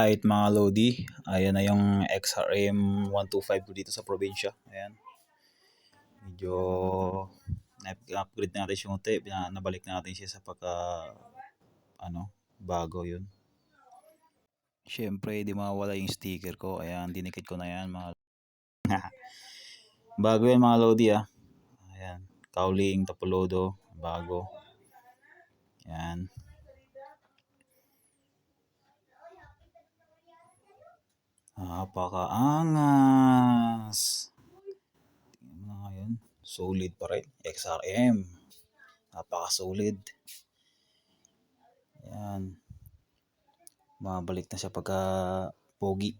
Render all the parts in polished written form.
Alright mga Lodi, ayan na yung XRM 125 ko dito sa probinsya. Ayan. Medyo na-upgrade natin siya unti, nabalik natin siya sa bago yun. Siyempre, di mawala yung sticker ko. Ayan, dinikit ko na yan mga bago yan mga Lodi ah. Ayan, Cowling, Tapolodo, bago. Ayan. Napakaangas. Tingnan mo na ngayon. Solid pa rin. XRM. Napaka-solid. Ayan. Mabalik na siya pagka pogi.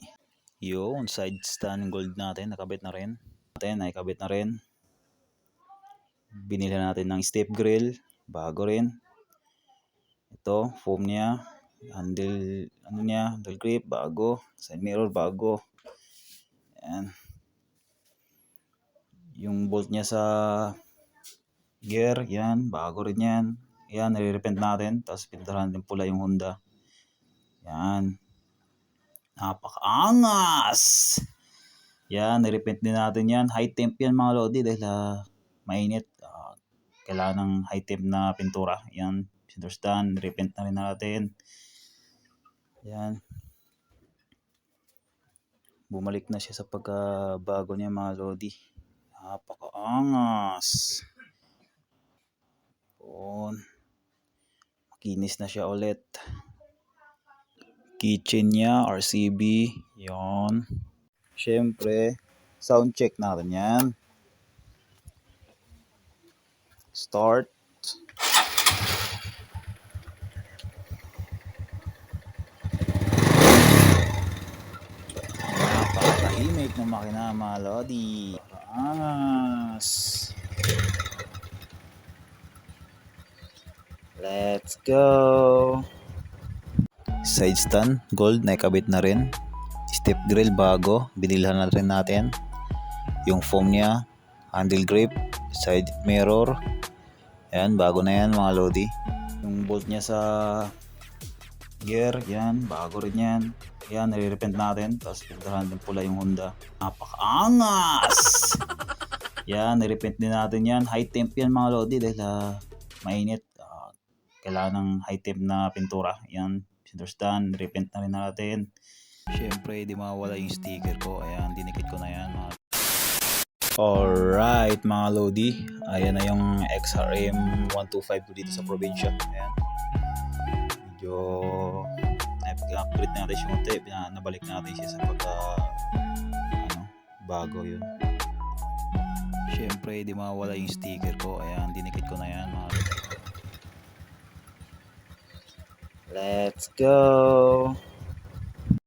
Yun, side stand gold natin. Nakabit na rin. Nakabit na rin. Binili natin ng step grill. Bago rin. Ito, foam niya. Handle grip, bago. Side mirror, bago. Ayan. Yung bolt niya sa gear, yan, bago rin yan. Yan, nire-repaint natin. Tapos pintaran din pula yung Honda. Yan. Napakaangas! Yan, nire-repaint din natin yan. High temp yan mga Lodi dahil mainit. Kailangan ng high temp na pintura. Yan, center stand, nire-repaint na rin natin. Yan. Bumalik na siya sa pagkabago niya mga Lodi. Napakaangas. Makinis na siya ulit. Kitchen niya, RCB. Yon. Siyempre, sound check natin yan. Start. Napakahimik ng makina mga Lodi. Angas. Let's go. Side stand, gold, naikabit na rin. Step grill, bago. Binilhan na rin natin. Yung foam niya, handle grip, side mirror. Ayan, bago na yan mga Lodi. Yung bolt niya sa gear, yan, bago rin yan. Yan, nire-repaint natin. Tapos pintaran din pula yung Honda. Napakaangas! Yan, nire-repaint din natin yan. High temp yan mga Lodi dahil mainit. Kailangan ng high temp na pintura. Yan, center stand, nire-repaint na rin natin. Siyempre, di mawala yung sticker ko. Ayan, dinikit ko na yan mga. Alright mga Lodi, ayan na yung XRM 125 ko dito sa probinsya. Ayan. Medyo na-upgrade natin siya unti, nabalik natin siya sa bago yun. Siyempre, di mawala yung sticker ko. Ayan, dinikit ko na yan mga. Let's go.